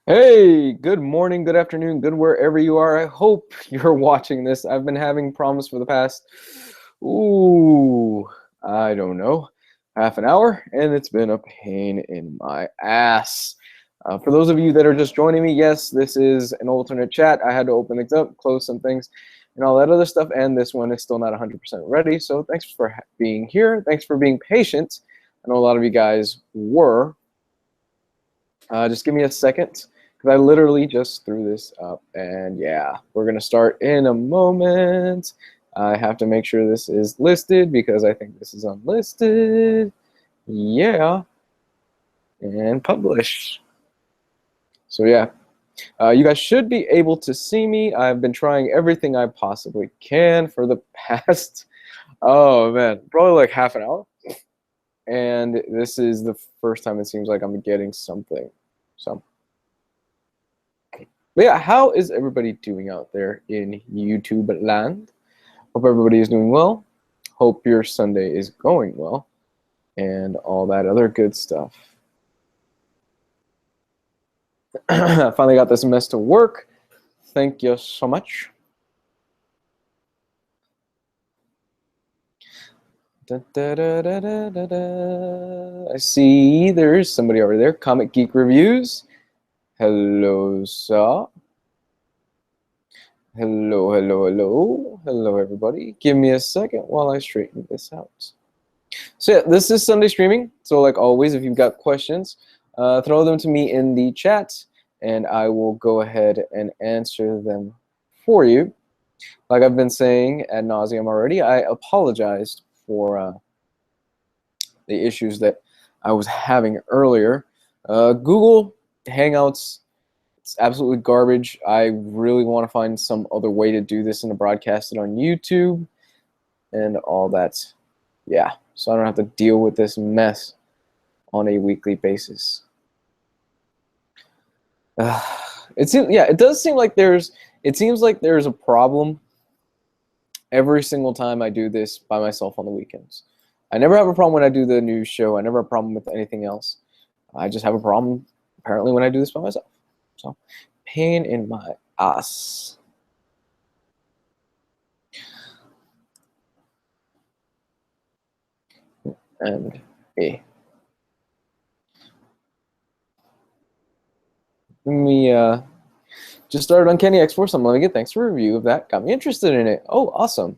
Hey, good morning, good afternoon, good wherever you are. I hope you're watching this. I've been having problems for the past, I don't know, half an hour, and it's been a pain in my ass. For those of you that are just joining me, yes, this is an alternate chat. I had to open things up, close some things, and all that other stuff, and this one is still not 100% ready, so thanks for being here. Thanks for being patient. I know a lot of you guys were. Just give me a second. I literally just threw this up, and yeah, we're gonna start in a moment. I have to make sure this is listed because I think this is unlisted. Yeah, and publish. So yeah, you guys should be able to see me. I've been trying everything I possibly can for the past, oh man, probably like half an hour. And this is the first time it seems like I'm getting something. So. But yeah, how is everybody doing out there in YouTube land? Hope everybody is doing well. Hope your Sunday is going well. And all that other good stuff. I finally got this mess to work. Thank you so much. Da, da, da, da, da, da, da. I see there's somebody over there. Comic Geek Reviews. Hello, sir. Hello, hello, hello. Hello, everybody. Give me a second while I straighten this out. So yeah, this is Sunday streaming. So like always, if you've got questions, throw them to me in the chat, and I will go ahead and answer them for you. Like I've been saying ad nauseum already, I apologized for the issues that I was having earlier. Google Hangouts, it's absolutely garbage. I really want to find some other way to do this and to broadcast it on YouTube and all that. Yeah, so I don't have to deal with this mess on a weekly basis. It does seem like it seems like there's a problem every single time I do this by myself on the weekends. I never have a problem when I do the news show. I never have a problem with anything else. I just have a problem apparently when I do this by myself. So, pain in my ass. And A. Let me just started Uncanny X-Force. I'm loving it. Thanks for a review of that. Got me interested in it. Oh, awesome.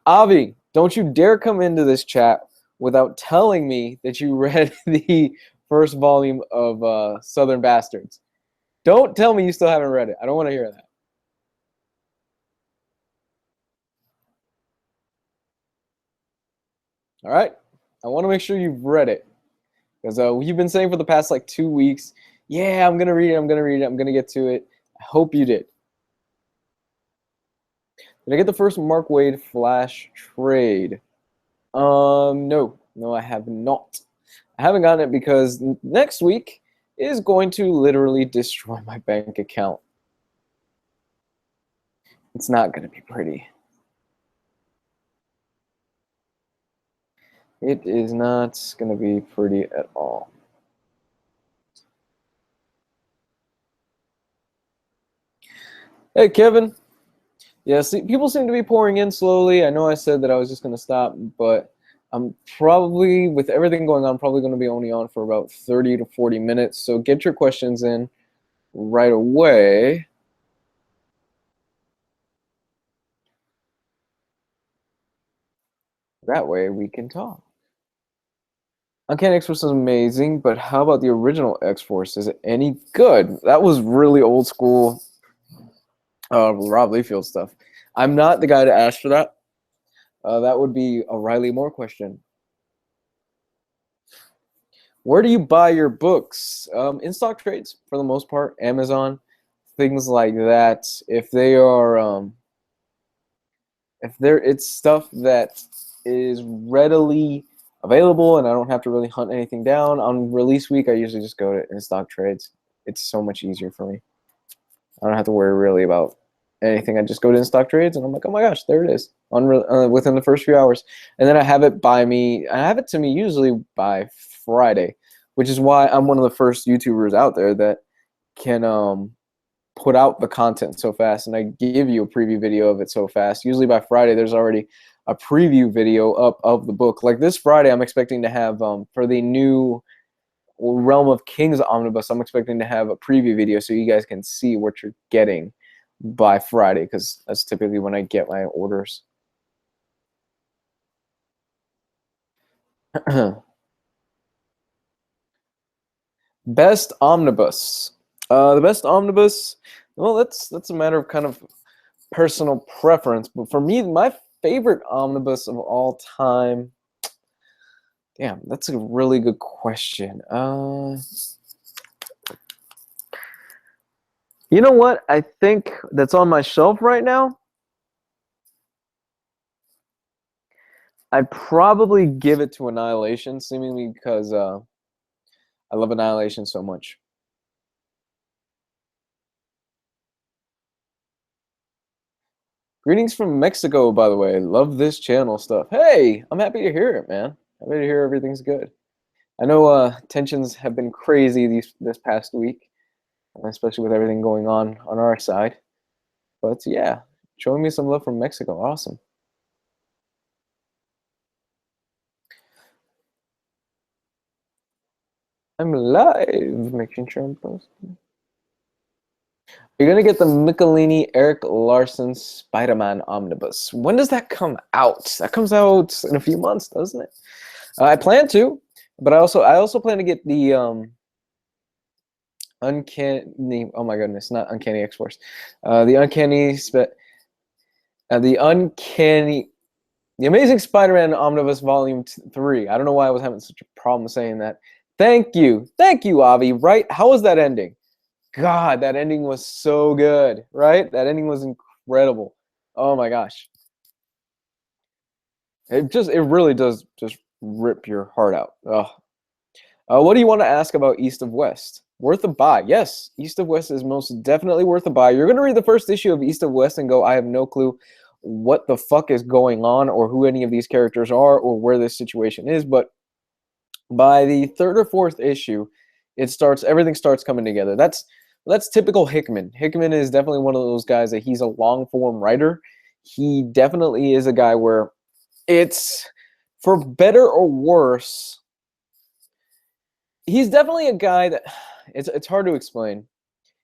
Avi, don't you dare come into this chat without telling me that you read the first volume of Southern Bastards. Don't tell me you still haven't read it. I don't want to hear that. All right? I want to make sure you've read it. Because you've been saying for the past like 2 weeks, yeah, I'm going to read it, I'm going to read it, I'm going to get to it. I hope you did. Did I get the first Mark Waid Flash trade? No, I have not. I haven't gotten it because next week is going to literally destroy my bank account. It's not going to be pretty. It is not going to be pretty at all. Hey, Kevin. Yeah, see, people seem to be pouring in slowly. I know I said that I was just going to stop, but I'm probably, with everything going on, probably going to be only on for about 30 to 40 minutes. So get your questions in right away. That way we can talk. Uncanny X-Force is amazing, but how about the original X-Force? Is it any good? That was really old school Rob Liefeld stuff. I'm not the guy to ask for that. That would be a Riley Moore question. Where do you buy your books? In stock trades, for the most part. Amazon, things like that. If they are, it's stuff that is readily available and I don't have to really hunt anything down. On release week, I usually just go to in stock trades. It's so much easier for me. I don't have to worry really about anything. I just go to in stock trades and I'm like, oh my gosh, there it is within the first few hours. And then I have it to me usually by Friday, which is why I'm one of the first YouTubers out there that can put out the content so fast, and I give you a preview video of it so fast. Usually by Friday, there's already a preview video up of the book. Like this Friday, I'm expecting to have for the new Realm of Kings omnibus, I'm expecting to have a preview video so you guys can see what you're getting by Friday, because that's typically when I get my orders. Best omnibus. The best omnibus, well, that's a matter of kind of personal preference. But for me, my favorite omnibus of all time, damn, that's a really good question. You know what? I think that's on my shelf right now. I'd probably give it to Annihilation, seemingly because I love Annihilation so much. Greetings from Mexico, by the way. Love this channel stuff. Hey, I'm happy to hear it, man. Happy to hear everything's good. I know tensions have been crazy this past week, especially with everything going on our side. But yeah, showing me some love from Mexico. Awesome. I'm live, making sure I'm posting. You're gonna get the Michelini Eric Larson Spider-Man omnibus. When does that come out? That comes out in a few months, doesn't it? I plan to, but I also plan to get the Uncanny. Oh my goodness, not Uncanny X-Force. The Amazing Spider-Man Omnibus Volume 3. I don't know why I was having such a problem saying that. Thank you, Avi. Right? How was that ending? God, that ending was so good, right? That ending was incredible. Oh my gosh. It really does just rip your heart out. What do you want to ask about East of West? Worth a buy. Yes, East of West is most definitely worth a buy. You're going to read the first issue of East of West and go, I have no clue what the fuck is going on or who any of these characters are or where this situation is. But by the third or fourth issue, everything starts coming together. That's typical Hickman. Hickman is definitely one of those guys that he's a long form writer. He definitely is a guy where it's, for better or worse, he's definitely a guy that it's hard to explain.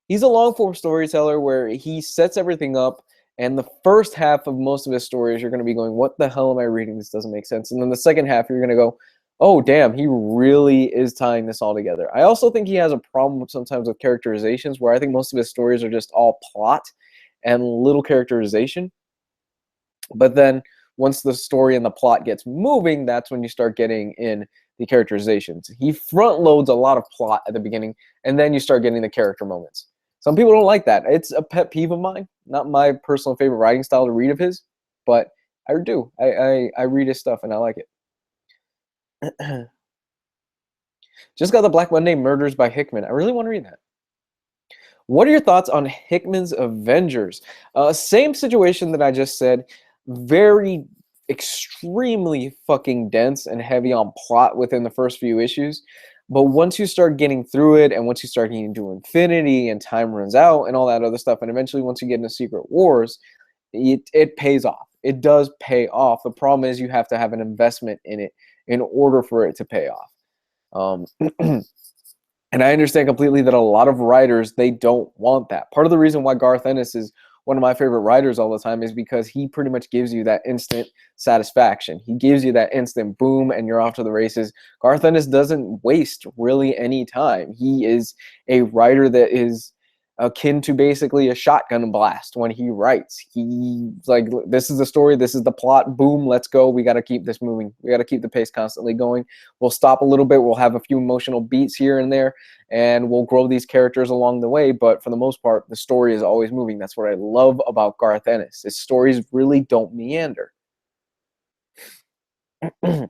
He's a long form storyteller where he sets everything up, and the first half of most of his stories you're going to be going, what the hell am I reading? This doesn't make sense. And then the second half you're going to go, oh damn, he really is tying this all together. I also think he has a problem sometimes with characterizations, where I think most of his stories are just all plot and little characterization. But then once the story and the plot gets moving, that's when you start getting in the characterizations. He front loads a lot of plot at the beginning, and then you start getting the character moments. Some people don't like that. It's a pet peeve of mine. Not my personal favorite writing style to read of his, but I do. I read his stuff and I like it. Just got the Black Monday Murders by Hickman. I really want to read that. What are your thoughts on Hickman's Avengers? Same situation that I just said. Very extremely fucking dense and heavy on plot within the first few issues. But once you start getting through it, and once you start getting into Infinity and time runs out and all that other stuff, and eventually once you get into Secret Wars, it pays off. It does pay off. The problem is you have to have an investment in it in order for it to pay off. And I understand completely that a lot of writers, they don't want that. Part of the reason why Garth Ennis is one of my favorite writers all the time is because he pretty much gives you that instant satisfaction. He gives you that instant boom and you're off to the races. Garth Ennis doesn't waste really any time. He is a writer that is akin to basically a shotgun blast when he writes. He's like, this is the story, this is the plot, boom, let's go. We got to keep this moving. We got to keep the pace constantly going. We'll stop a little bit. We'll have a few emotional beats here and there, and we'll grow these characters along the way. But for the most part, the story is always moving. That's what I love about Garth Ennis. His stories really don't meander. Do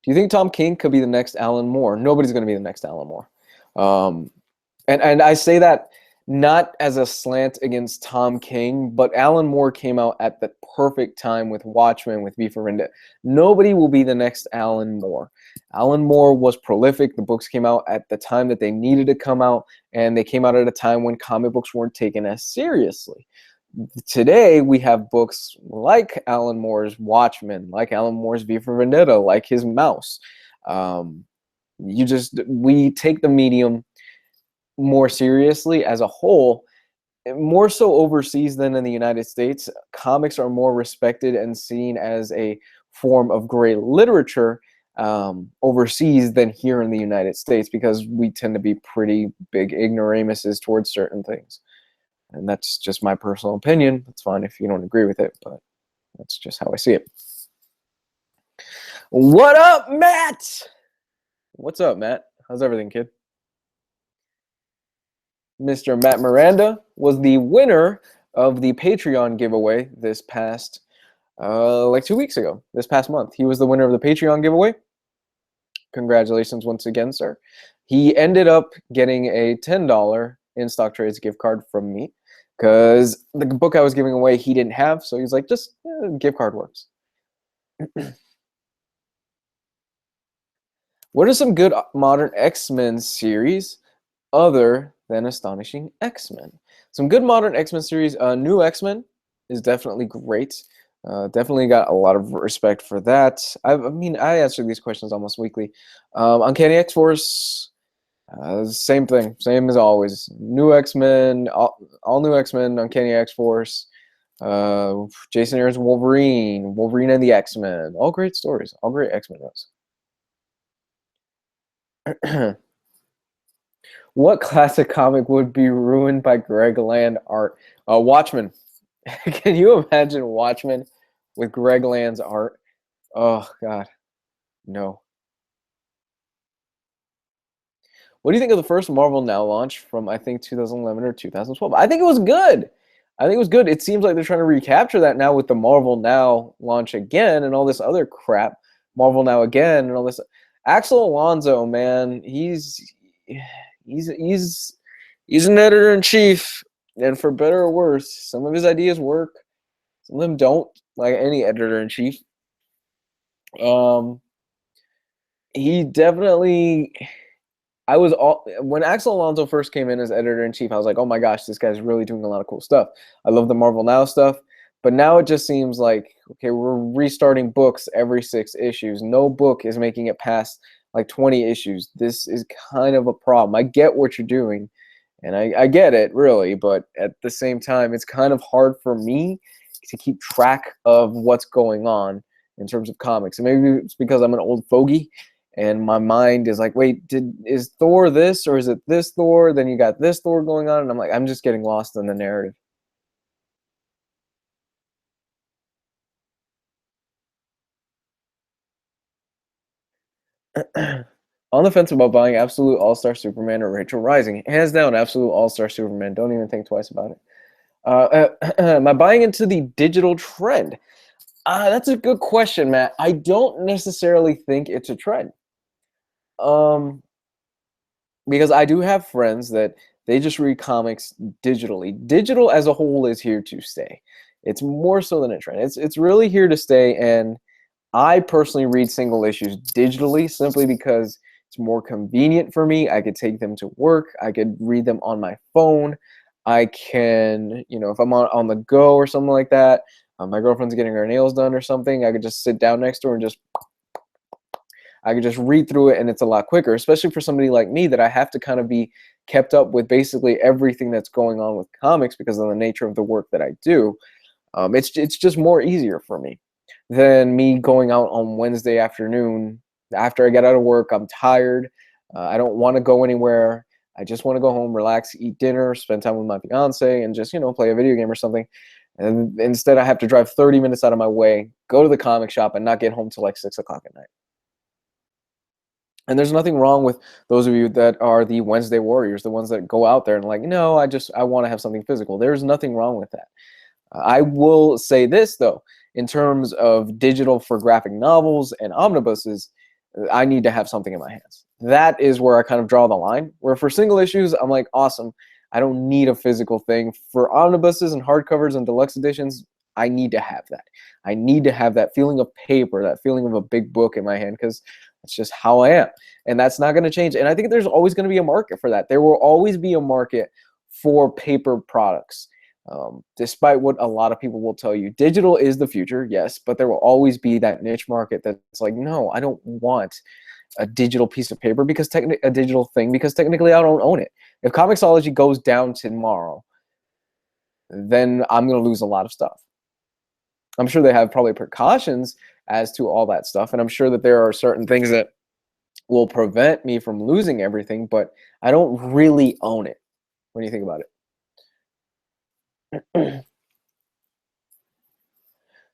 you think Tom King could be the next Alan Moore? Nobody's going to be the next Alan Moore. And I say that not as a slant against Tom King, but Alan Moore came out at the perfect time with Watchmen, with V for Vendetta. Nobody will be the next Alan Moore. Alan Moore was prolific. The books came out at the time that they needed to come out, and they came out at a time when comic books weren't taken as seriously. Today, we have books like Alan Moore's Watchmen, like Alan Moore's V for Vendetta, like his Mouse. We take the medium more seriously as a whole, more so overseas than in the United States. Comics are more respected and seen as a form of great literature overseas than here in the United States, because we tend to be pretty big ignoramuses towards certain things. And that's just my personal opinion. It's fine if you don't agree with it, but that's just how I see it. What up, Matt? What's up, Matt? How's everything, kid? Mr. Matt Miranda was the winner of the Patreon giveaway this past, like 2 weeks ago, this past month. He was the winner of the Patreon giveaway. Congratulations once again, sir. He ended up getting a $10 in-stock trades gift card from me, because the book I was giving away he didn't have, so he's like, just gift card works. What are some good modern X-Men series other than Astonishing X-Men? Some good modern X-Men series. New X-Men is definitely great. Definitely got a lot of respect for that. I mean, I answer these questions almost weekly. Uncanny X-Force, same thing, same as always. New X-Men, all new X-Men, Uncanny X-Force, Jason Aaron's Wolverine, Wolverine and the X-Men. All great stories, all great X-Men runs. What classic comic would be ruined by Greg Land art? Watchmen. Can you imagine Watchmen with Greg Land's art? Oh, God. No. What do you think of the first Marvel Now launch from, I think, 2011 or 2012? I think it was good. I think it was good. It seems like they're trying to recapture that now with the Marvel Now launch again and all this other crap. Marvel Now again and all this. Axel Alonso, man, he's an editor-in-chief, and for better or worse, some of his ideas work, some of them don't, like any editor-in-chief. He definitely, when Axel Alonso first came in as editor-in-chief, I was like, oh my gosh, this guy's really doing a lot of cool stuff. I love the Marvel Now stuff, but now it just seems like, okay, we're restarting books every 6 issues. No book is making it past like 20 issues. This is kind of a problem. I get what you're doing, and I get it, really, but at the same time, it's kind of hard for me to keep track of what's going on in terms of comics. And maybe it's because I'm an old fogey, and my mind is like, wait, is Thor this, or is it this Thor? Then you got this Thor going on, and I'm like, I'm just getting lost in the narrative. On the fence about buying Absolute All-Star Superman or Rachel Rising. Hands down, Absolute All-Star Superman. Don't even think twice about it. Am I buying into the digital trend? That's a good question, Matt. I don't necessarily think it's a trend. Because I do have friends that they just read comics digitally. Digital as a whole is here to stay. It's more so than a trend. It's really here to stay, and I personally read single issues digitally simply because it's more convenient for me. I could take them to work. I could read them on my phone. I can, if I'm on the go or something like that, my girlfriend's getting her nails done or something, I could just sit down next to her and I could just read through it, and it's a lot quicker, especially for somebody like me that I have to kind of be kept up with basically everything that's going on with comics because of the nature of the work that I do. It's just more easier for me than me going out on Wednesday afternoon after I get out of work. I'm tired. I don't want to go anywhere. I just want to go home, relax, eat dinner, spend time with my fiance, and just, play a video game or something. And instead, I have to drive 30 minutes out of my way, go to the comic shop, and not get home till like 6 o'clock at night. And there's nothing wrong with those of you that are the Wednesday warriors, the ones that go out there and like, no, I want to have something physical. There's nothing wrong with that. I will say this, though, in terms of digital for graphic novels and omnibuses, I need to have something in my hands. That is where I kind of draw the line. Where for single issues, I'm like, awesome. I don't need a physical thing. For omnibuses and hardcovers and deluxe editions, I need to have that. I need to have that feeling of paper, that feeling of a big book in my hand, because It's just how I am. And that's not going to change. And I think there's always going to be a market for that. There will always be a market for paper products. Despite what a lot of people will tell you, digital is the future, yes, but there will always be that niche market that's like, no, I don't want a digital piece of paper because a digital thing because technically I don't own it. If Comixology goes down tomorrow, then I'm going to lose a lot of stuff. I'm sure they have probably precautions as to all that stuff, and I'm sure that there are certain things that will prevent me from losing everything, but I don't really own it when you think about it.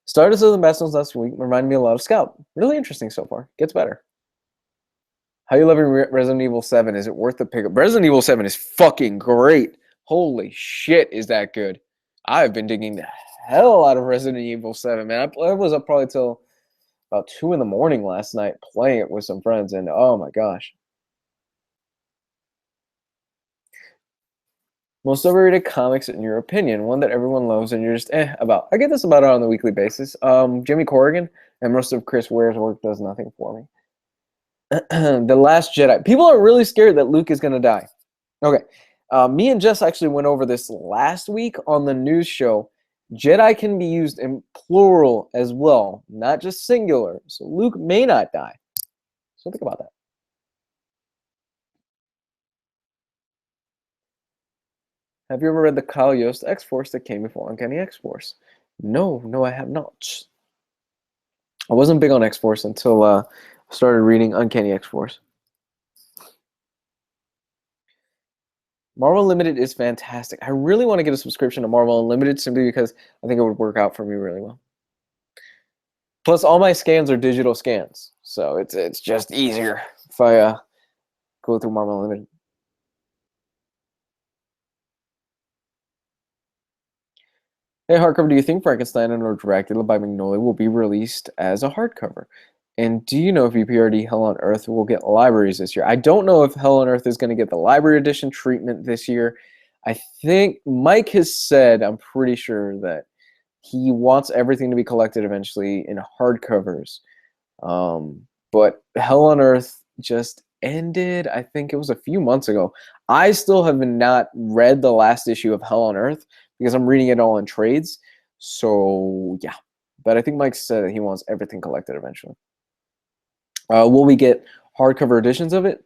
Stardust of the Bastions last week reminded me a lot of Scout. Really interesting so far. Gets better. How you loving Resident Evil 7? Is it worth the pickup? Resident Evil 7 is fucking great. Holy shit, is that good. I've been digging the hell out of Resident Evil 7, man. I was up probably till about 2 in the morning last night playing it with some friends, and oh my gosh. Most overrated comics in your opinion, one that everyone loves and you're just about. I get this about it on a weekly basis. Jimmy Corrigan and most of Chris Ware's work does nothing for me. The Last Jedi. People are really scared that Luke is going to die. Okay. Me and Jess actually went over this last week on the news show. Jedi can be used in plural as well, not just singular. So Luke may not die. So think about that. Have you ever read the Kyle Yost X-Force that came before Uncanny X-Force? No, I have not. I wasn't big on X-Force until I started reading Uncanny X-Force. Marvel Unlimited is fantastic. I really want to get a subscription to Marvel Unlimited simply because I think it would work out for me really well. Plus, all my scans are digital scans, so it's just easier if I go through Marvel Unlimited. Hey, hardcover, do you think Frankenstein and or Dracula by Magnolia will be released as a hardcover? And do you know if UPRD Hell on Earth will get libraries this year? I don't know if Hell on Earth is going to get the library edition treatment this year. I think Mike has said, I'm pretty sure, that he wants everything to be collected eventually in hardcovers. But Hell on Earth just ended, I think it was a few months ago. I still have not read the last issue of Hell on Earth because I'm reading it all in trades. So, yeah. But I think Mike said that he wants everything collected eventually. Will we get hardcover editions of it?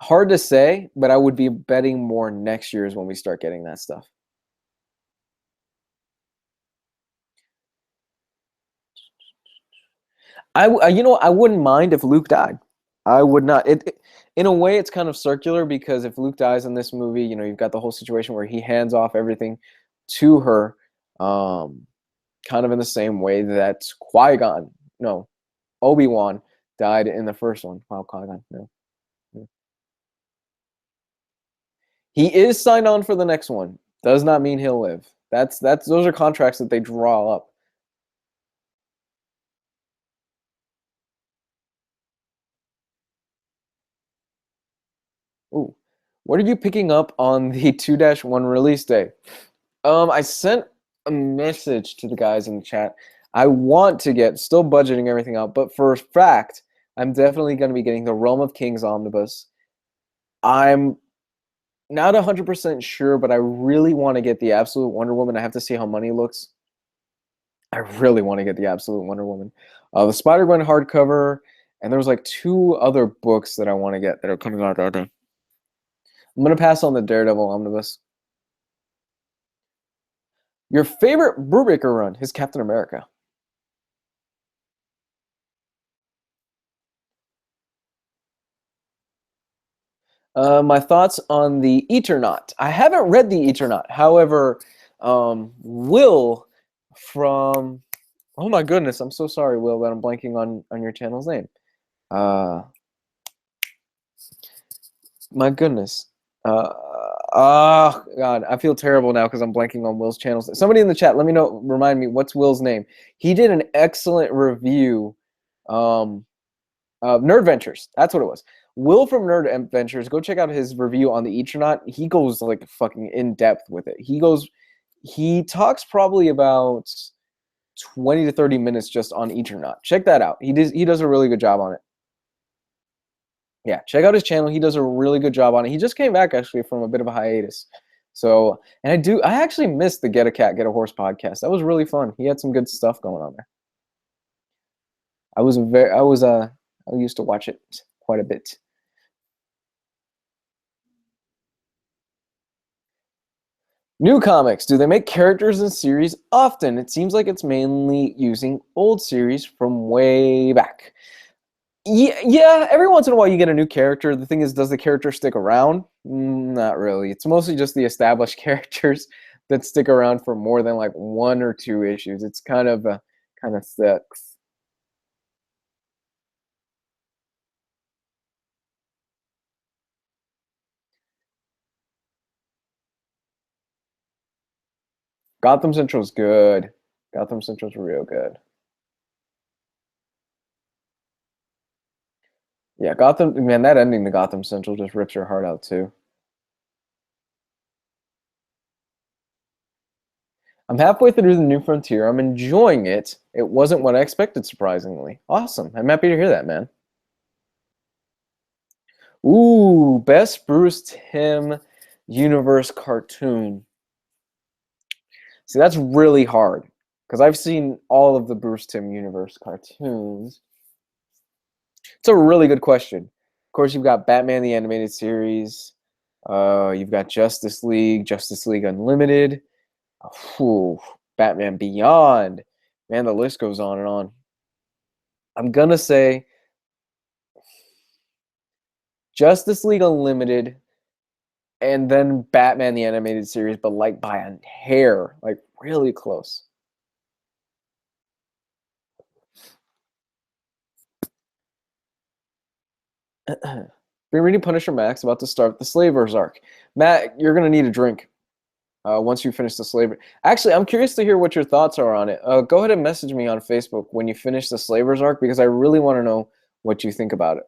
Hard to say, but I would be betting more next year is when we start getting that stuff. I wouldn't mind if Luke died. I would not. In a way, it's kind of circular because if Luke dies in this movie, you've got the whole situation where he hands off everything to her, kind of in the same way that Obi-Wan died in the first one. Wow, Qui-Gon, no. He is signed on for the next one. Does not mean he'll live. Those are contracts that they draw up. Ooh. What are you picking up on the 2-1 release day? I sent a message to the guys in the chat. I want to get, still budgeting everything out, but for a fact, I'm definitely going to be getting the Realm of Kings omnibus. I'm not 100% sure, but I really want to get the Absolute Wonder Woman. I have to see how money looks. I really want to get the Absolute Wonder Woman. The Spider-Gwen hardcover, and there was like 2 other books that I want to get that are coming out that day. I'm going to pass on the Daredevil omnibus. Your favorite Brubaker run is Captain America. My thoughts on the Eternaut. I haven't read the Eternaut. However, Will from... Oh my goodness, I'm so sorry, Will, that I'm blanking on your channel's name. My goodness. Oh, God, I feel terrible now because I'm blanking on Will's channel. Somebody in the chat, let me know, remind me, what's Will's name? He did an excellent review of Nerd Ventures. That's what it was. Will from Nerd Ventures, go check out his review on the Eternaut. He goes like fucking in depth with it. He talks probably about 20 to 30 minutes just on Eternaut. Check that out. He does a really good job on it. Yeah, check out his channel. He does a really good job on it. He just came back actually from a bit of a hiatus. So, and I actually missed the Get a Cat, Get a Horse podcast. That was really fun. He had some good stuff going on there. I used to watch it quite a bit. New comics. Do they make characters in series often? It seems like it's mainly using old series from way back. Yeah, every once in a while you get a new character. The thing is, does the character stick around? Not really. It's mostly just the established characters that stick around for more than like 1 or 2 issues. It's kind of sucks. Gotham Central's good. Gotham Central's real good. Yeah, Gotham, man, that ending to Gotham Central just rips your heart out too. I'm halfway through the New Frontier. I'm enjoying it. It wasn't what I expected, surprisingly. Awesome. I'm happy to hear that, man. Ooh, best Bruce Timm universe cartoon. See, that's really hard because I've seen all of the Bruce Timm universe cartoons. It's a really good question. Of course, you've got Batman the Animated Series. You've got Justice League, Justice League Unlimited. Ooh, Batman Beyond. Man, the list goes on and on. I'm gonna say Justice League Unlimited and then Batman the Animated Series, but like by a hair, like really close. Been reading Punisher Max, about to start the Slavers arc. Matt, you're gonna need a drink once you finish the Slavers. Actually, I'm curious to hear what your thoughts are on it. Go ahead and message me on Facebook when you finish the Slavers arc because I really want to know what you think about it.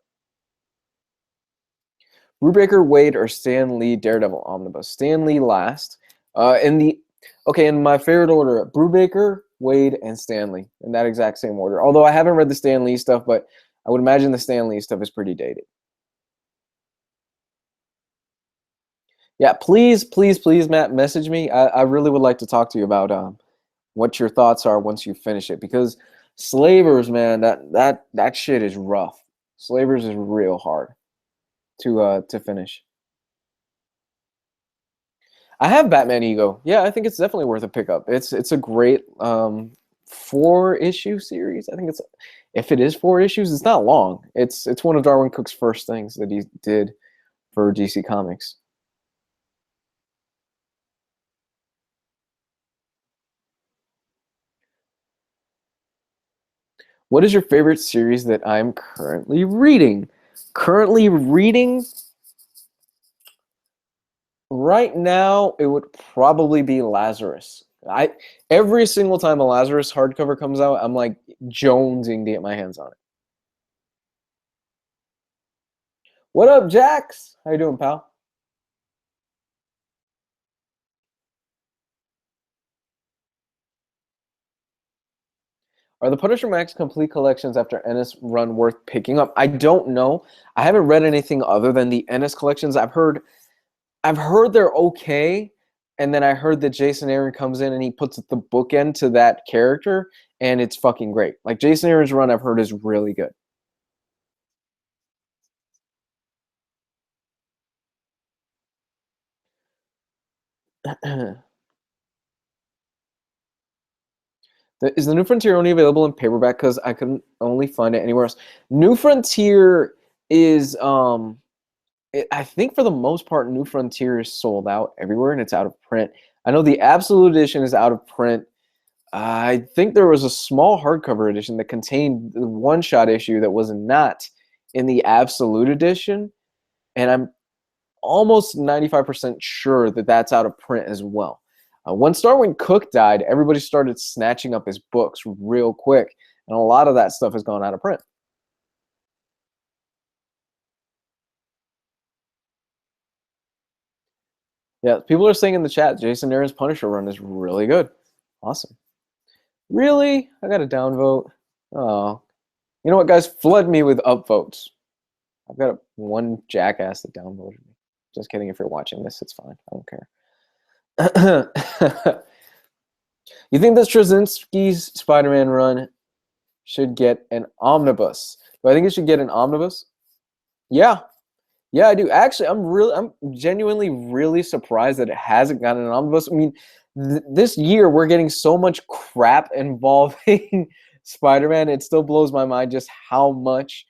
Brubaker, Wade, or Stan Lee Daredevil Omnibus? Stan Lee last. In my favorite order, Brubaker, Wade, and Stan Lee in that exact same order. Although I haven't read the Stan Lee stuff, but I would imagine the Stan Lee stuff is pretty dated. Yeah, please, please, please, Matt, message me. I really would like to talk to you about what your thoughts are once you finish it because Slavers, man, that shit is rough. Slavers is real hard to finish. I have Batman Ego. Yeah, I think it's definitely worth a pickup. It's a great 4-issue series. I think it's if it is 4 issues, it's not long. It's one of Darwin Cook's first things that he did for DC Comics. What is your favorite series that I'm currently reading? Currently reading right now, it would probably be Lazarus. Every single time a Lazarus hardcover comes out, I'm like jonesing to get my hands on it. What up, Jax? How you doing, pal? Are the Punisher Max complete collections after Ennis run worth picking up? I don't know. I haven't read anything other than the Ennis collections. I've heard they're okay, and then I heard that Jason Aaron comes in and he puts the bookend to that character, and it's fucking great. Like Jason Aaron's run, I've heard is really good. Is the New Frontier only available in paperback? Because I couldn't only find it anywhere else. New Frontier is I think for the most part, New Frontier is sold out everywhere and it's out of print. I know the Absolute Edition is out of print. I think there was a small hardcover edition that contained the one-shot issue that was not in the Absolute Edition, and I'm almost 95% sure that that's out of print as well. When Starwin Cook died, everybody started snatching up his books real quick, and a lot of that stuff has gone out of print. Yeah, people are saying in the chat, Jason Aaron's Punisher run is really good. Awesome. Really? I got a downvote. Oh. You know what, guys? Flood me with upvotes. I've got one jackass that downloaded me. Just kidding. If you're watching this, it's fine. I don't care. You think that Straczynski's Spider-Man run should get an omnibus? Do I think it should get an omnibus? Yeah. Yeah, I do. Actually, I'm genuinely really surprised that it hasn't gotten an omnibus. I mean, this year we're getting so much crap involving Spider-Man. It still blows my mind just how much,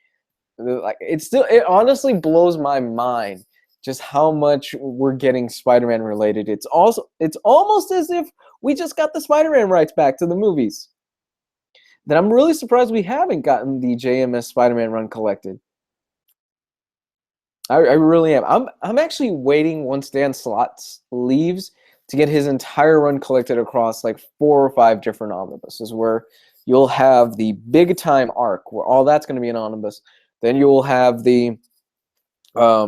like, it honestly blows my mind just how much we're getting Spider-Man related. It's almost as if we just got the Spider-Man rights back to the movies. That I'm really surprised we haven't gotten the JMS Spider-Man run collected. I really am. I'm actually waiting once Dan Slott leaves to get his entire run collected across like 4 or 5 different omnibuses, where you'll have the big time arc where all that's going to be an omnibus. Then you will have the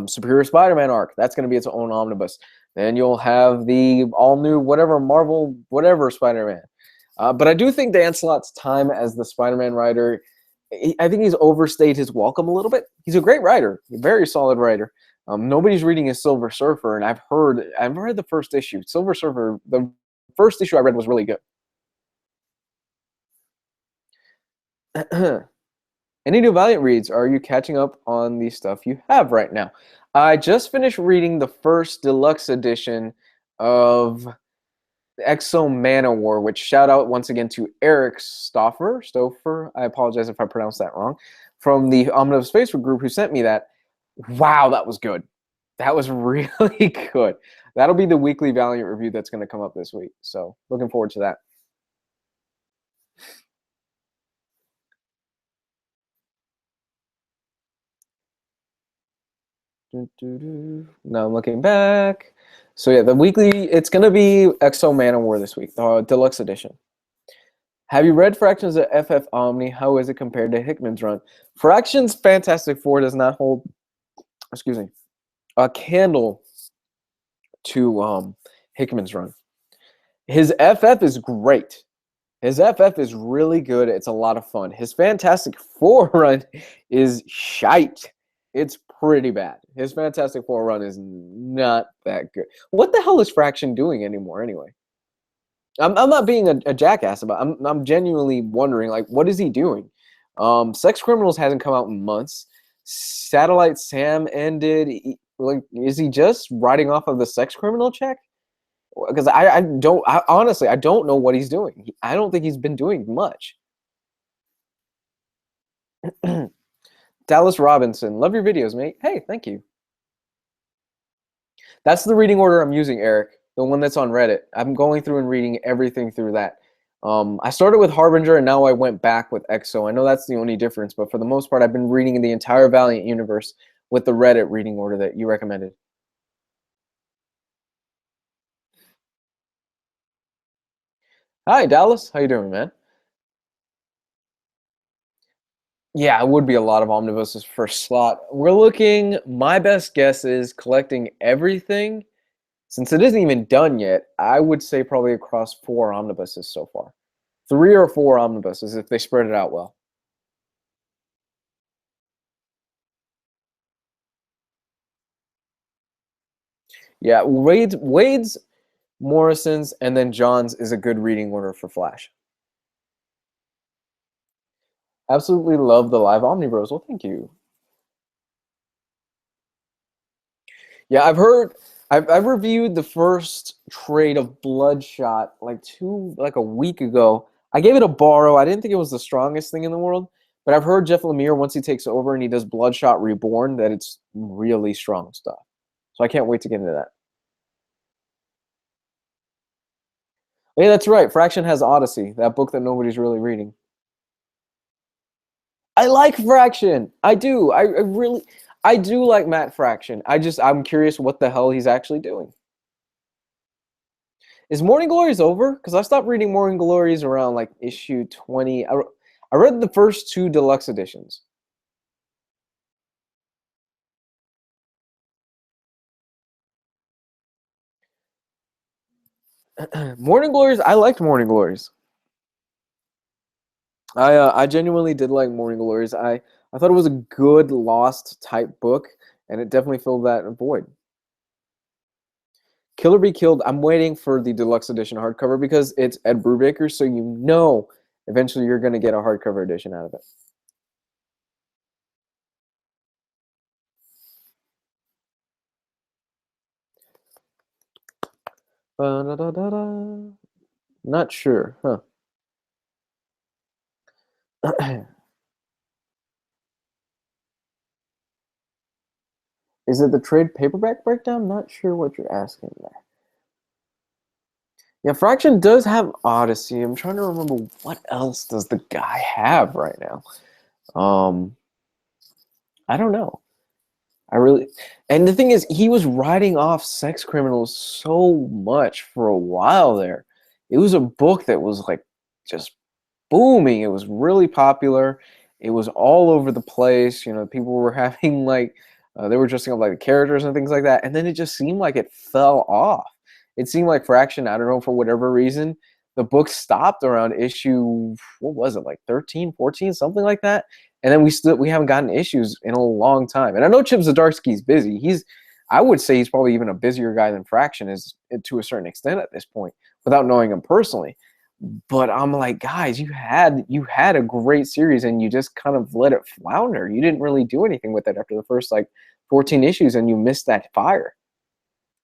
Superior Spider-Man arc. That's going to be its own omnibus. Then you'll have the all new whatever Marvel whatever Spider-Man. But I do think Dan Slott's time as the Spider-Man writer, I think he's overstayed his welcome a little bit. He's a great writer, a very solid writer. Nobody's reading his Silver Surfer, and I've read the first issue. Silver Surfer, the first issue I read was really good. Any new Valiant reads? Are you catching up on the stuff you have right now? I just finished reading the first deluxe edition of Exo Manowar, which shout out once again to Eric Stoffer. I apologize if I pronounced that wrong. From the Omnibus Facebook group who sent me that. Wow, that was good. That was really good. That'll be the weekly Valiant review that's going to come up this week. So looking forward to that. Now I'm looking back. So yeah, the weekly, it's going to be Exo Manowar this week, the deluxe edition. Have you read Fractions of FF Omni? How is it compared to Hickman's run? Fractions Fantastic Four does not hold, excuse me, a candle to Hickman's run. His FF is great. His FF is really good. It's a lot of fun. His Fantastic Four run is shite. It's pretty bad. His Fantastic Four run is not that good. What the hell is Fraction doing anymore anyway? I'm not being a jackass about it. I'm genuinely wondering, like, what is he doing? Sex Criminals hasn't come out in months. Satellite Sam ended. Like, is he just riding off of the Sex Criminal check? Because honestly, I don't know what he's doing. I don't think he's been doing much. Dallas Robinson, love your videos, mate. Hey, thank you. That's the reading order I'm using, Eric. The one that's on Reddit. I'm going through and reading everything through that. I started with Harbinger, and now I went back with EXO. I know that's the only difference, but for the most part, I've been reading the entire Valiant universe with the Reddit reading order that you recommended. Hi, Dallas. How you doing, man? Yeah, it would be a lot of omnibuses for slot. We're looking, my best guess is collecting everything. Since it isn't even done yet, I would say probably across 4 omnibuses so far. 3 or 4 omnibuses if they spread it out well. Yeah, Wade's, Morrison's, and then John's is a good reading order for Flash. Absolutely love the live Omnibros. Well, thank you. Yeah, I've reviewed the first trade of Bloodshot like a week ago. I gave it a borrow. I didn't think it was the strongest thing in the world, but I've heard Jeff Lemire, once he takes over and he does Bloodshot Reborn, that it's really strong stuff. So I can't wait to get into that. Yeah, that's right. Fraction has Odyssey, that book that nobody's really reading. I like Fraction. I do. I do like Matt Fraction. I'm curious what the hell he's actually doing. Is Morning Glories over? Because I stopped reading Morning Glories around like issue 20. I read the first 2 deluxe editions. Morning Glories, I liked Morning Glories. I genuinely did like Morning Glories. I I thought it was a good Lost type book, and it definitely filled that void. Kill or Be Killed, I'm waiting for the deluxe edition hardcover because it's Ed Brubaker, so you know eventually you're going to get a hardcover edition out of it. Not sure, huh? Is it the trade paperback breakdown? Not sure what you're asking there. Yeah, Fraction does have Odyssey. I'm trying to remember what else does the guy have right now. I don't know. And the thing is, he was writing off sex criminals so much for a while there. It was a book that was like just booming. It was really popular. It was all over the place. You know, people were having like they were dressing up like the characters and things like that. And then it just seemed like it fell off. It seemed like Fraction, I don't know, for whatever reason, the book stopped around issue, what was it, like 13, 14, something like that. And then we haven't gotten issues in a long time. And I know Chip Zdarsky's busy. I would say he's probably even a busier guy than Fraction is to a certain extent at this point, without knowing him personally. But I'm like, guys, you had a great series and you just kind of let it flounder. You didn't really do anything with it after the first like 14 issues, and you missed that fire.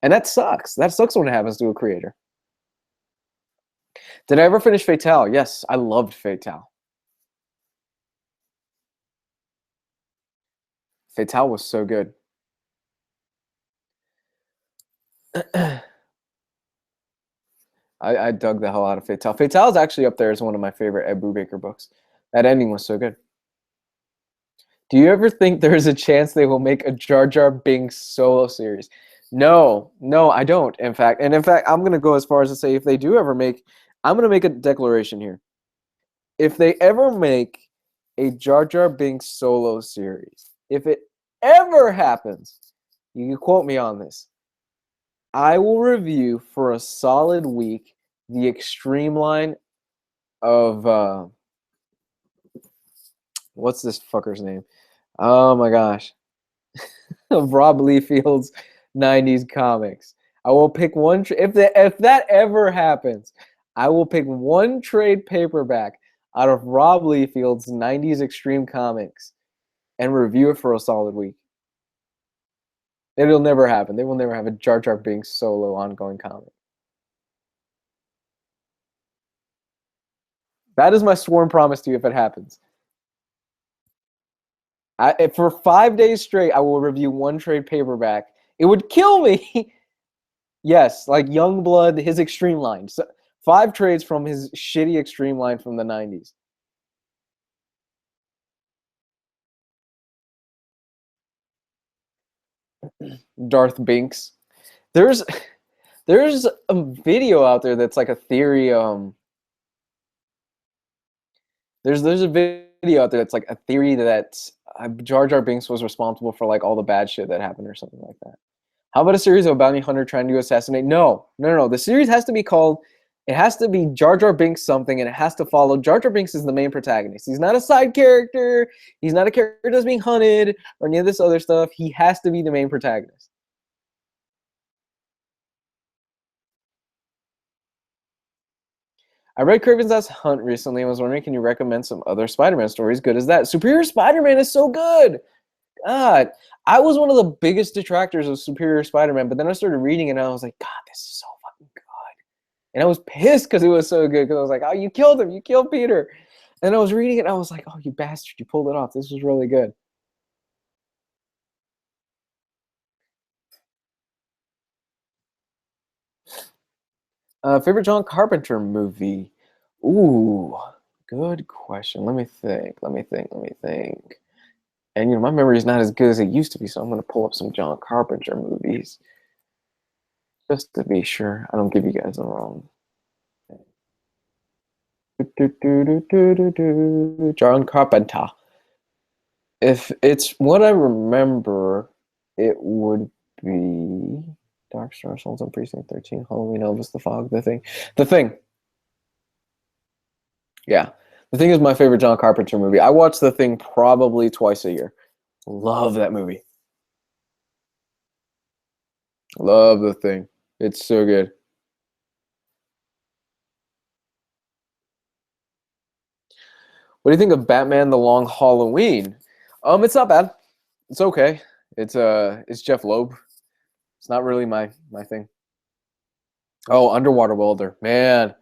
And that sucks. That sucks when it happens to a creator. Did I ever finish Fatale? Yes, I loved Fatale. Fatale was so good. I dug the hell out of Fatale. Fatale is actually up there as one of my favorite Ed Brubaker books. That ending was so good. Do you ever think there is a chance they will make a Jar Jar Binks solo series? No, I don't. In fact, I'm gonna go as far as to say if they do ever make, I'm gonna make a declaration here. If they ever make a Jar Jar Binks solo series, if it ever happens, you can quote me on this. I will review for a solid week the extreme line of what's this fucker's name? Oh my gosh. Of Rob Liefeld's 90s comics. I will pick one if that ever happens, I will pick one trade paperback out of Rob Liefeld's 90s extreme comics and review it for a solid week. It'll never happen. They will never have a Jar Jar Binks solo ongoing comic. That is my sworn promise to you if it happens. For 5 days straight, I will review one trade paperback. It would kill me. Yes, like Youngblood, his extreme line. So 5 trades from his shitty extreme line from the 90s. Darth Binks. There's a video out there that's like a theory. There's a video out there that's like a theory that Jar Jar Binks was responsible for like all the bad shit that happened or something like that. How about a series of a bounty hunter trying to assassinate? No. The series has to be called, it has to be Jar Jar Binks something, and it has to follow. Jar Jar Binks is the main protagonist. He's not a side character. He's not a character that's being hunted or any of this other stuff. He has to be the main protagonist. I read Craven's Last Hunt recently and was wondering, can you recommend some other Spider-Man stories good as that? Superior Spider-Man is so good. God, I was one of the biggest detractors of Superior Spider-Man, but then I started reading it and I was like, God, this is so fucking good. And I was pissed because it was so good, because I was like, oh, you killed him. You killed Peter. And I was reading it and I was like, oh, you bastard. You pulled it off. This was really good. Favorite John Carpenter movie? Ooh, good question. Let me think. And, my memory is not as good as it used to be, so I'm going to pull up some John Carpenter movies just to be sure I don't give you guys the wrong. John Carpenter. If it's what I remember, it would be Dark Star Souls on Precinct 13, Halloween, Elvis, The Fog, The Thing. Yeah. The Thing is my favorite John Carpenter movie. I watch The Thing probably twice a year. Love that movie. Love The Thing. It's so good. What do you think of Batman: The Long Halloween? It's not bad. It's okay. It's Jeff Loeb. It's not really my thing. Oh, Underwater Welder. Man,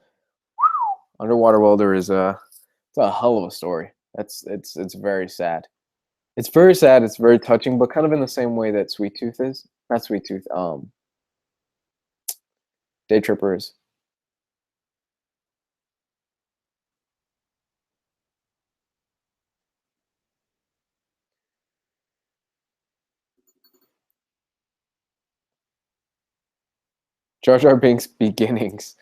Underwater Welder is it's a hell of a story. It's very sad. It's very sad, it's very touching, but kind of in the same way that Sweet Tooth is. Not Sweet Tooth, Day Tripper is. Jar Jar Binks' beginnings.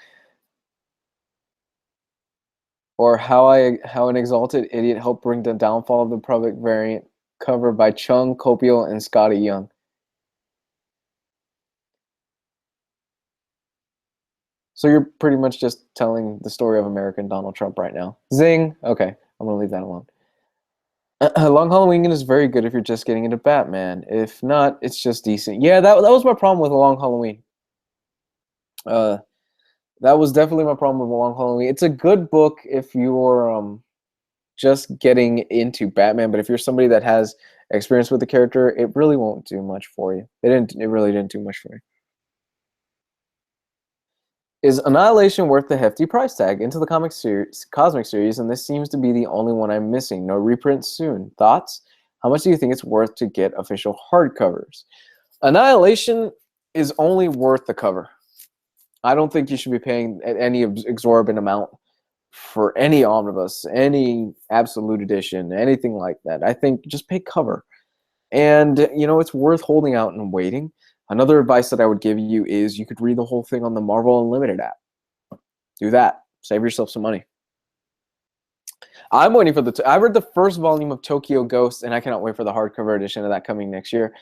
Or how an exalted idiot helped bring the downfall of the public variant, covered by Chung, Copiel, and Scotty Young. So you're pretty much just telling the story of American Donald Trump right now. Zing. Okay, I'm gonna leave that alone. Long Halloween is very good if you're just getting into Batman. If not, it's just decent. Yeah, that was my problem with Long Halloween. Uh, that was definitely my problem with Long Halloween. It's a good book if you're just getting into Batman, but if you're somebody that has experience with the character, it really won't do much for you. It really didn't do much for me. Is Annihilation worth the hefty price tag? Into the Cosmic series, and this seems to be the only one I'm missing. No reprints soon. Thoughts? How much do you think it's worth to get official hardcovers? Annihilation is only worth the cover. I don't think you should be paying any exorbitant amount for any omnibus, any absolute edition, anything like that. I think just pay cover. And, you know, it's worth holding out and waiting. Another advice that I would give you is you could read the whole thing on the Marvel Unlimited app. Do that. Save yourself some money. I'm waiting for I read the first volume of Tokyo Ghost, and I cannot wait for the hardcover edition of that coming next year.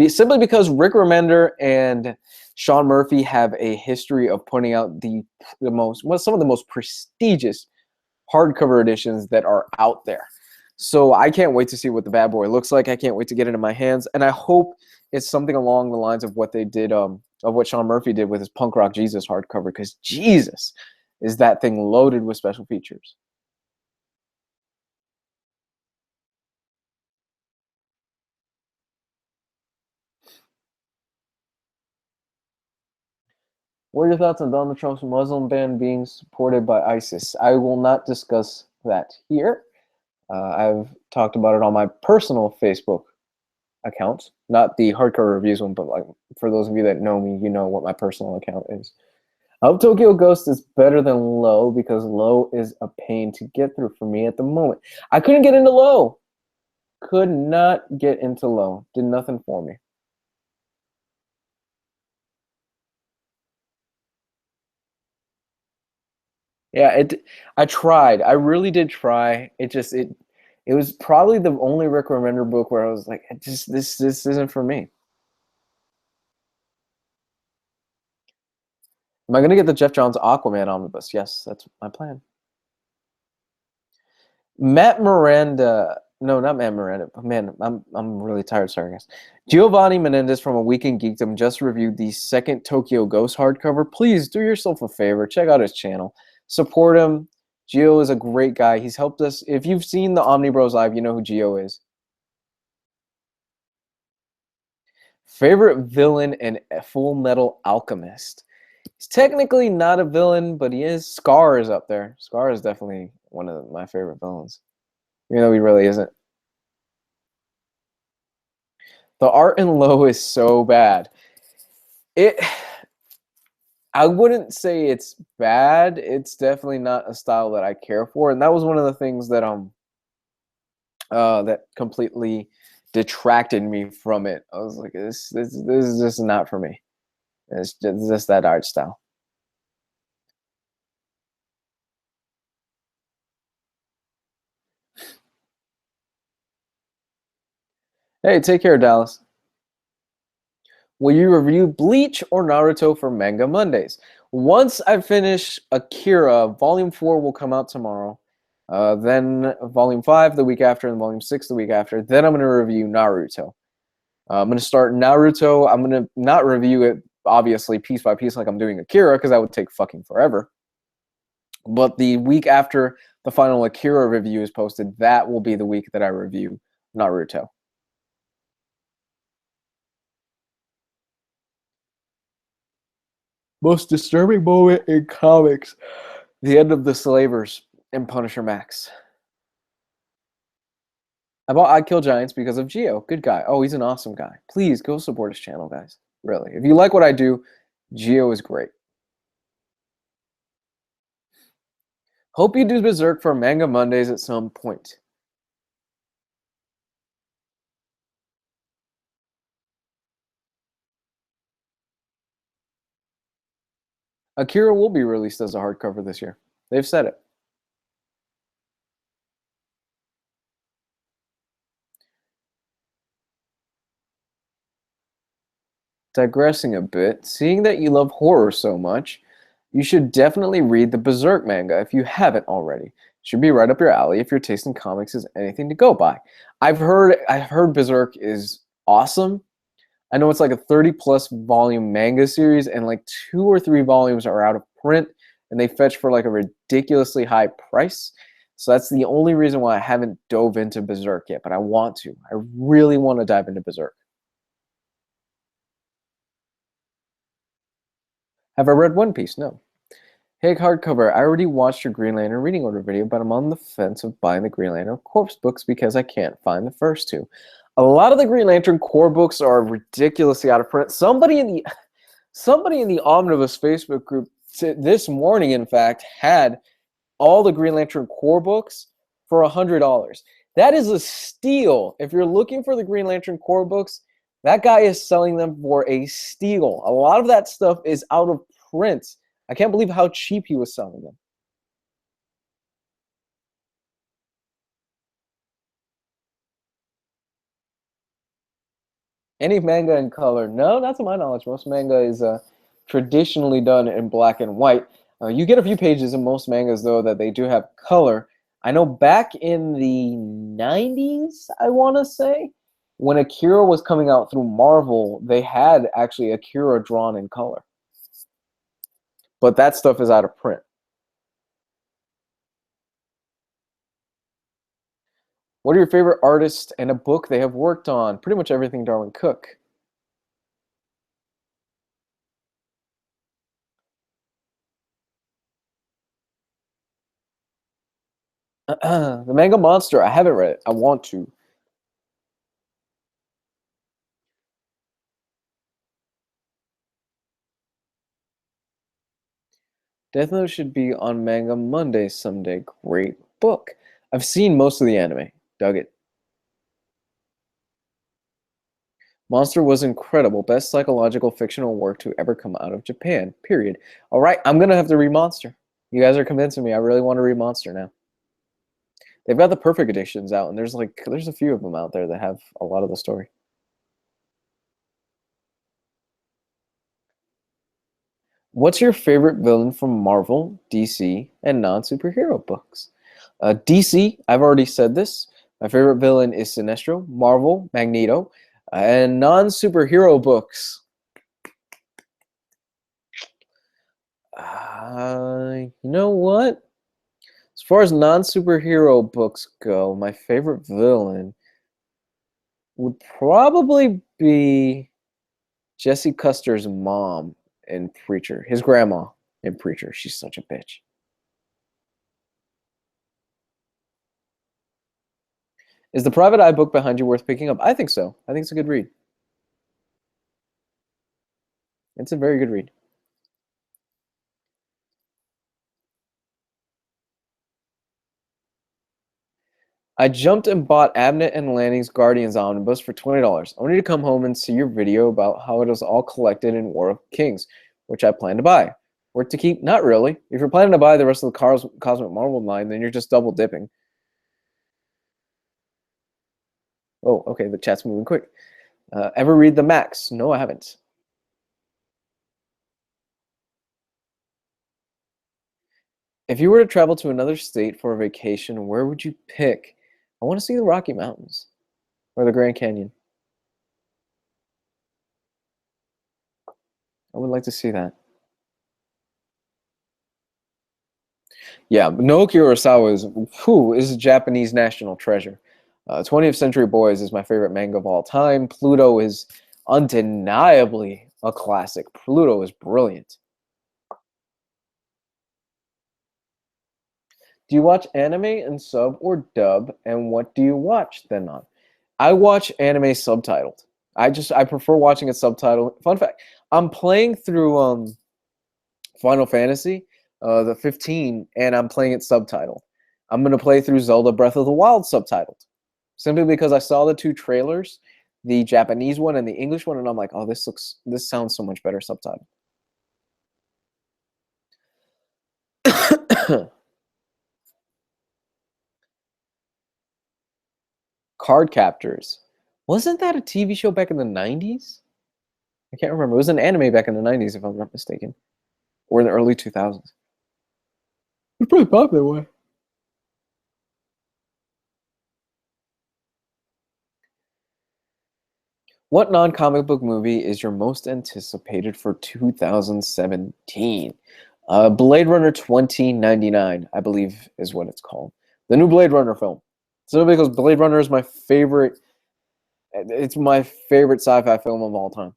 Simply because Rick Remender and Sean Murphy have a history of putting out some of the most prestigious hardcover editions that are out there. So I can't wait to see what the bad boy looks like. I can't wait to get it in my hands, and I hope it's something along the lines of what they did, of what Sean Murphy did with his Punk Rock Jesus hardcover, because Jesus, is that thing loaded with special features. What are your thoughts on Donald Trump's Muslim ban being supported by ISIS? I will not discuss that here. I've talked about it on my personal Facebook account, not the hardcover reviews one, but like for those of you that know me, you know what my personal account is. I hope Tokyo Ghost is better than Low, because Low is a pain to get through for me at the moment. I couldn't get into Low. Could not get into Low. Did nothing for me. Yeah, I tried. I really did try. It was probably the only Rick Remender book where I was like, this isn't for me. Am I gonna get the Jeff Johns Aquaman omnibus? Yes, that's my plan. Matt Miranda. No, not Matt Miranda. Man, I'm really tired. Sorry, guys. Giovanni Menendez from A Week in Geekdom just reviewed the second Tokyo Ghost hardcover. Please do yourself a favor. Check out his channel. Support him. Gio is a great guy. He's helped us. If you've seen the Omni Bros live, you know who Gio is. Favorite villain in Full Metal Alchemist. He's technically not a villain, but he is. Scar is up there. Scar is definitely one of my favorite villains, even though he really isn't. The art in Low is so bad. I wouldn't say it's bad. It's definitely not a style that I care for, and that was one of the things that that completely detracted me from it. I was like, this is just not for me. It's just that art style. Hey, take care, Dallas. Will you review Bleach or Naruto for Manga Mondays? Once I finish Akira, Volume 4 will come out tomorrow. Then Volume 5 the week after, and Volume 6 the week after. Then I'm going to review Naruto. I'm going to start Naruto. I'm going to not review it, obviously, piece by piece like I'm doing Akira, because that would take fucking forever. But the week after the final Akira review is posted, that will be the week that I review Naruto. Most disturbing moment in comics: the end of the Slavers and Punisher Max. I bought I Kill Giants because of Geo. Good guy. Oh, he's an awesome guy. Please go support his channel, guys. Really. If you like what I do, Geo is great. Hope you do Berserk for Manga Mondays at some point. Akira will be released as a hardcover this year. They've said it. Digressing a bit, seeing that you love horror so much, you should definitely read the Berserk manga if you haven't already. It should be right up your alley if your taste in comics is anything to go by. I've heard Berserk is awesome. I know it's like a 30+ volume manga series, and like 2 or 3 volumes are out of print, and they fetch for like a ridiculously high price. So that's the only reason why I haven't dove into Berserk yet, but I want to. I really want to dive into Berserk. Have I read One Piece? No. Hey, hardcover, I already watched your Green Lantern reading order video, but I'm on the fence of buying the Green Lantern Corpse books because I can't find the first 2. A lot of the Green Lantern core books are ridiculously out of print. Somebody in the Omnibus Facebook group this morning, in fact, had all the Green Lantern core books for $100. That is a steal. If you're looking for the Green Lantern core books, that guy is selling them for a steal. A lot of that stuff is out of print. I can't believe how cheap he was selling them. Any manga in color? No, not to my knowledge. Most manga is traditionally done in black and white. You get a few pages in most mangas, though, that they do have color. I know back in the 90s, I want to say, when Akira was coming out through Marvel, they had actually Akira drawn in color. But that stuff is out of print. What are your favorite artists and a book they have worked on? Pretty much everything Darwin Cook. The Manga Monster, I haven't read it. I want to. Death Note should be on Manga Monday someday. Great book. I've seen most of the anime. Dug it. Monster was incredible. Best psychological fictional work to ever come out of Japan. Period. All right, I'm going to have to read Monster. You guys are convincing me. I really want to read Monster now. They've got the perfect editions out, and there's a few of them out there that have a lot of the story. What's your favorite villain from Marvel, DC, and non-superhero books? DC, I've already said this. My favorite villain is Sinestro. Marvel, Magneto. And non-superhero books. You know what? As far as non-superhero books go, my favorite villain would probably be Jesse Custer's mom in Preacher. His grandma in Preacher. She's such a bitch. Is the Private Eye book behind you worth picking up? I think so. I think it's a good read. It's a very good read. I jumped and bought Abnett and Lanning's Guardians Omnibus for $20. I wanted to come home and see your video about how it was all collected in War of Kings, which I plan to buy. Worth to keep? Not really. If you're planning to buy the rest of the Cosmic Marvel line, then you're just double dipping. Oh, okay, the chat's moving quick. Ever read The Max? No, I haven't. If you were to travel to another state for a vacation, where would you pick? I want to see the Rocky Mountains or the Grand Canyon. I would like to see that. Yeah, Naoki Urasawa is a Japanese national treasure. 20th Century Boys is my favorite manga of all time. Pluto is undeniably a classic. Pluto is brilliant. Do you watch anime in sub or dub? And what do you watch then on? I watch anime subtitled. I prefer watching it subtitled. Fun fact, I'm playing through Final Fantasy, the 15, and I'm playing it subtitled. I'm gonna play through Zelda Breath of the Wild subtitled, simply because I saw the two trailers, the Japanese one and the English one, and I'm like, oh, this sounds so much better subtitled. Card Captors. Wasn't that a TV show back in the 90s? I can't remember. It was an anime back in the 90s, if I'm not mistaken. Or in the early 2000s. It's pretty popular one. What non-comic book movie is your most anticipated for 2017? Blade Runner 2099, I believe is what it's called. The new Blade Runner film. So because Blade Runner is my favorite, it's my favorite sci-fi film of all time.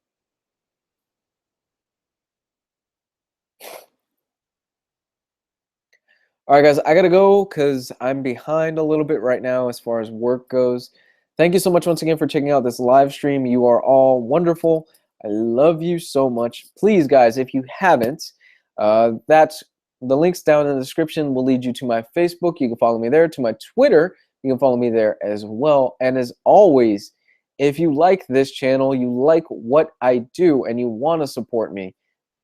All right, guys, I gotta go because I'm behind a little bit right now as far as work goes. Thank you so much once again for checking out this live stream. You are all wonderful. I love you so much. Please, guys, if you haven't, the links down in the description will lead you to my Facebook. You can follow me there. To my Twitter, you can follow me there as well. And as always, if you like this channel, you like what I do, and you want to support me,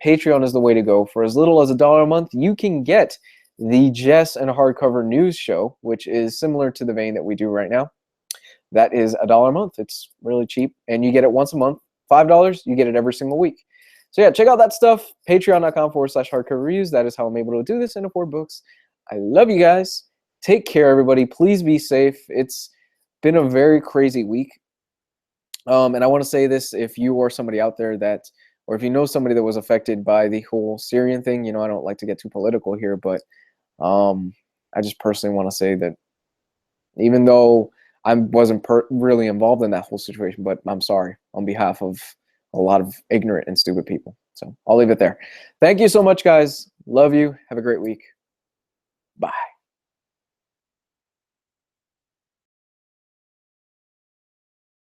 Patreon is the way to go. For as little as $1 a month, you can get the Jess and Hardcover News Show, which is similar to the vein that we do right now. That is $1 a month. It's really cheap, and you get it once a month. $5, you get it every single week. So yeah, check out that stuff. Patreon.com/hardcover-reviews. That is how I'm able to do this and afford books. I love you guys. Take care, everybody. Please be safe. It's been a very crazy week. And I want to say this, if you are somebody out there that, or if you know somebody that was affected by the whole Syrian thing, you know, I don't like to get too political here, but I just personally want to say that even though I wasn't really involved in that whole situation, but I'm sorry on behalf of a lot of ignorant and stupid people. So I'll leave it there. Thank you so much, guys. Love you. Have a great week. Bye.